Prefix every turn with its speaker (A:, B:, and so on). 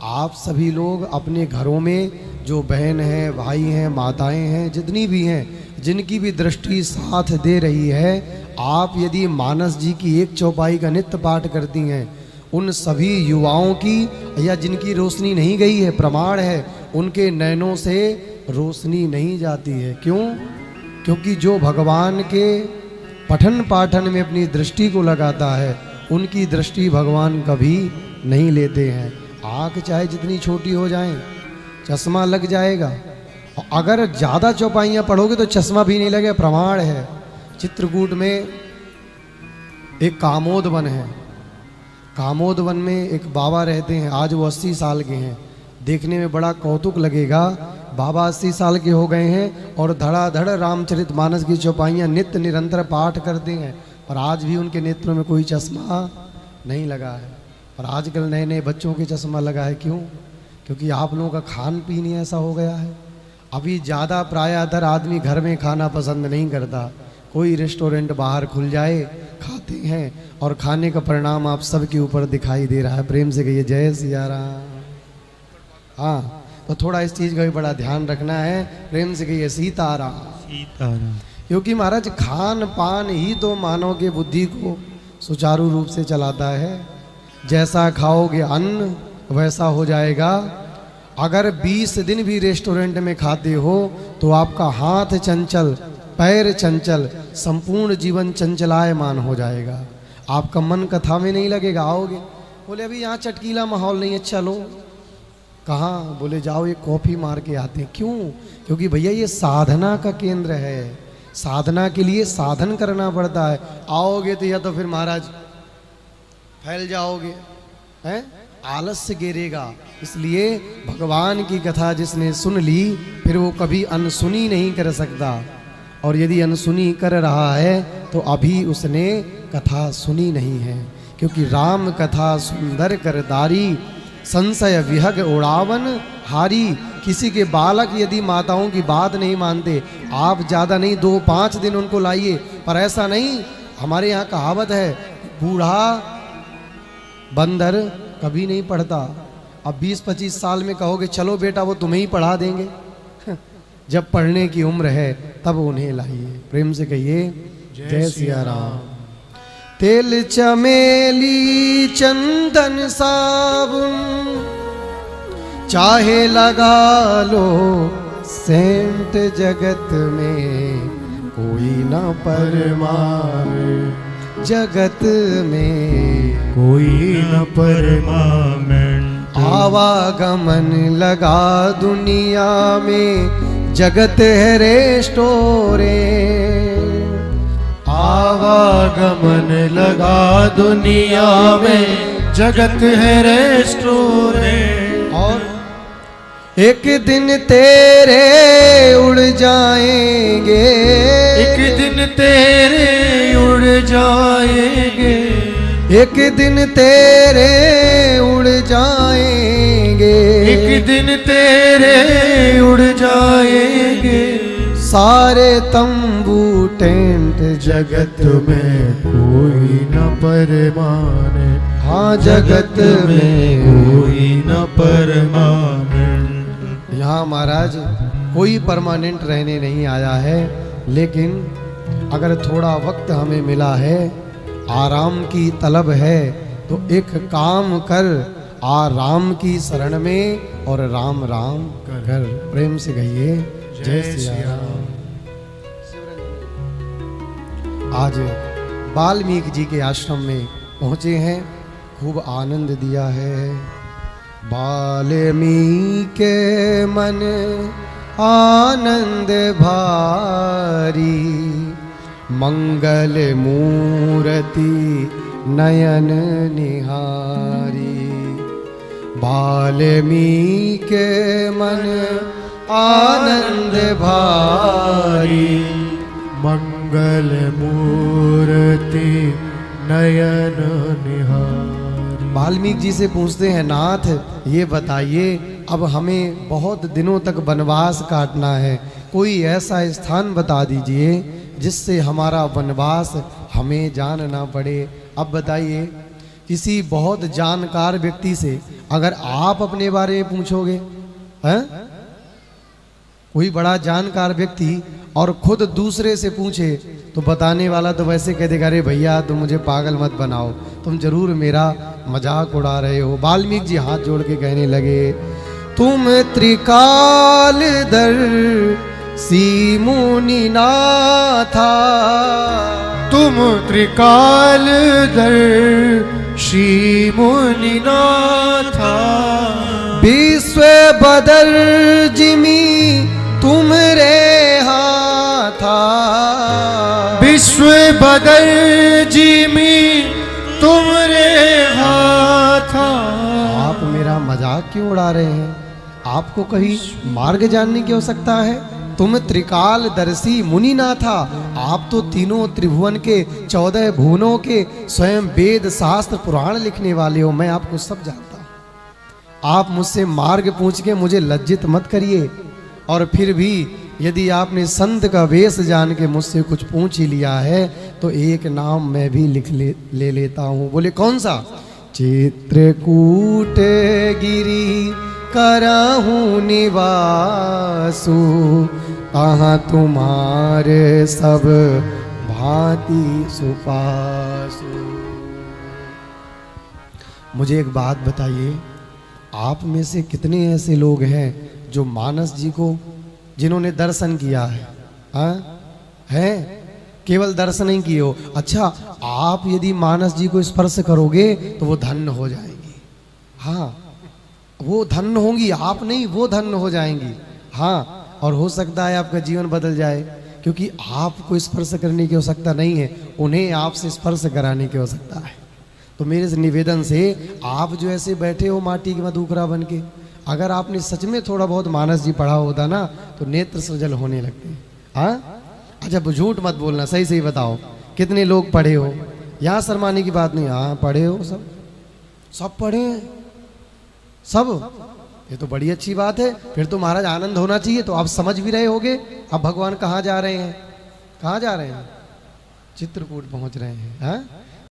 A: आप सभी लोग अपने घरों में जो बहन हैं, भाई हैं, माताएं हैं, जितनी भी हैं, जिनकी भी दृष्टि साथ दे रही है, आप यदि मानस जी की एक चौपाई का नित्य पाठ करती हैं, उन सभी युवाओं की या जिनकी रोशनी नहीं गई है, प्रमाण है उनके नैनों से रोशनी नहीं जाती है। क्यों? क्योंकि जो भगवान के पठन पाठन में अपनी दृष्टि को लगाता है, उनकी दृष्टि भगवान कभी नहीं लेते हैं। आँख चाहे जितनी छोटी हो जाए, चश्मा लग जाएगा, और अगर ज़्यादा चौपाइयाँ पढ़ोगे तो चश्मा भी नहीं लगे। प्रमाण है, चित्रकूट में एक कामोद वन है। कामोद वन में एक बाबा रहते हैं, आज वो 80 साल के हैं। देखने में बड़ा कौतुक लगेगा, बाबा 80 साल के हो गए हैं और धड़ाधड़ रामचरितमानस की चौपाइयाँ नित्य निरंतर पाठ करते हैं, और आज भी उनके नेत्रों में कोई चश्मा नहीं लगा है। और आजकल नए नए बच्चों के चश्मा लगा है। क्यों? क्योंकि आप लोगों का खान पीन ही ऐसा हो गया है। अभी ज़्यादा प्रायतर आदमी घर में खाना पसंद नहीं करता। कोई रेस्टोरेंट बाहर खुल जाए, खाते हैं, और खाने का परिणाम आप सबके ऊपर दिखाई दे रहा है। प्रेम से कहिए जय सिया राम। हाँ, तो थोड़ा इस चीज़ का भी बड़ा ध्यान रखना है। प्रेम से कहिए सीताराम सीताराम। क्योंकि महाराज खान पान ही तो मानव के बुद्धि को सुचारू रूप से चलाता है। जैसा खाओगे अन्न वैसा हो जाएगा। अगर 20 दिन भी रेस्टोरेंट में खाते हो तो आपका हाथ चंचल, पैर चंचल, संपूर्ण जीवन चंचलायमान हो जाएगा। आपका मन कथा में नहीं लगेगा। आओगे, बोले अभी यहाँ चटकीला माहौल नहीं है, चलो। कहाँ? बोले जाओ एक कॉफ़ी मार के आते हैं। क्यों? क्योंकि भैया ये साधना का केंद्र है। साधना के लिए साधन करना पड़ता है। आओगे तो या तो फिर महाराज फैल जाओगे, हैं? आलस्य गिरेगा। इसलिए भगवान की कथा जिसने सुन ली फिर वो कभी अनसुनी नहीं कर सकता। और यदि अनसुनी कर रहा है तो अभी उसने कथा सुनी नहीं है। क्योंकि राम कथा सुंदर करदारी, संशय विहग उड़ावन हारी। किसी के बालक यदि माताओं की बात नहीं मानते, आप ज़्यादा नहीं 2-5 दिन उनको लाइए, पर ऐसा नहीं। हमारे यहाँ कहावत है, बूढ़ा बंदर कभी नहीं पढ़ता। अब 20-25 साल में कहोगे चलो बेटा वो तुम्हें ही पढ़ा देंगे। जब पढ़ने की उम्र है तब उन्हें लाइए। प्रेम से कहिए जय सिया राम। तेल चमेली चंदन साबुन चाहे लगा लो सेंट, जगत में कोई न परमावे, जगत में
B: कोई न परमावे।
A: आवागमन लगा दुनिया में, जगत है रेस्टोरेंट।
B: आवागमन लगा दुनिया में, जगत है रेस्टोरेंट।
A: और एक दिन तेरे उड़ जाएंगे,
B: एक दिन तेरे उड़ जाएंगे,
A: एक दिन तेरे उड़ जाएंगे,
B: एक दिन तेरे उड़ जाएंगे।
A: सारे तंबू टेंट,
B: जगत में कोई न परमाने।
A: हाँ जगत में
B: कोई न परमाने।
A: यहाँ महाराज कोई परमानेंट रहने नहीं आया है, लेकिन अगर थोड़ा वक्त हमें मिला है, आराम की तलब है, तो एक काम कर, आराम की शरण में और राम राम कर। प्रेम से कहिए जय सिया राम। आज वाल्मीकि जी के आश्रम में पहुँचे हैं, खूब आनंद दिया है। वाल्मीकि के मन आनंद भारी, मंगल मूर्ति नयन निहारी। वाल्मीकि के मन आनंद भारी,
B: मंगल मूर्ति नयन निहारी।
A: वाल्मीकि जी से पूछते हैं, नाथ ये बताइए, अब हमें बहुत दिनों तक वनवास काटना है, कोई ऐसा स्थान बता दीजिए जिससे हमारा वनवास हमें जान ना पड़े। अब बताइए किसी बहुत जानकार व्यक्ति से अगर आप अपने बारे में पूछोगे, हैं, कोई बड़ा जानकार व्यक्ति और खुद दूसरे से पूछे तो बताने वाला तो वैसे कह देगा, अरे भैया तुम मुझे पागल मत बनाओ, तुम जरूर मेरा मजाक उड़ा रहे हो। वाल्मीकि जी हाथ जोड़ के कहने लगे, तुम त्रिकालदर सी मुनि नाथा,
B: तुम त्रिकालदर श्री मुनि नाथा,
A: विश्व बदर जिमी तुम रे हाथा,
B: विश्व बदर जिमी तुम रे हाथा।
A: आप मेरा मजाक क्यों उड़ा रहे हैं? आपको कहीं मार्ग जानने की आवश्यकता है? तुम त्रिकालदर्शी मुनि ना था, आप तो तीनों त्रिभुवन के 14 भुवनों के स्वयं वेद शास्त्र पुराण लिखने वाले हो, मैं आपको सब जानता हूं। आप मुझसे मार्ग पूछ के मुझे लज्जित मत करिए। और फिर भी यदि आपने संत का वेश जान के मुझसे कुछ पूछ ही लिया है तो एक नाम मैं भी ले लेता हूं। बोले कौन सा? चित्रकूट गिरी करहूं निवासु, तहाँ तुम्हारे सब भांति सुपासु। मुझे एक बात बताइए, आप में से कितने ऐसे लोग हैं जो मानस जी को, जिन्होंने दर्शन किया है? हाँ है, केवल दर्शन नहीं किए हो। अच्छा, आप यदि मानस जी को स्पर्श करोगे तो वो धन्य हो जाएंगी। हाँ, वो धन्य होंगी, आप नहीं, वो धन्य हो जाएंगी। हाँ, और हो सकता है आपका जीवन बदल जाए, क्योंकि आपको स्पर्श करने की आवश्यकता नहीं है, उन्हें आपसे स्पर्श कराने की आवश्यकता है। तो मेरे से निवेदन से, आप जो ऐसे बैठे हो माटी के मधुकरा बन के, अगर आपने सच में थोड़ा बहुत मानस जी पढ़ा होता ना तो नेत्र सजल होने लगते हैं। हाँ, अच्छा झूठ मत बोलना, सही सही बताओ कितने लोग पढ़े हो? यहाँ शर्माने की बात नहीं। हाँ पढ़े हो, सब सब पढ़े हैं सब, ये तो बड़ी अच्छी बात है। फिर तो महाराज आनंद होना चाहिए। तो आप समझ भी रहे होगे अब भगवान कहाँ जा रहे हैं? कहाँ जा रहे हैं? चित्रकूट पहुँच रहे हैं। हाँ,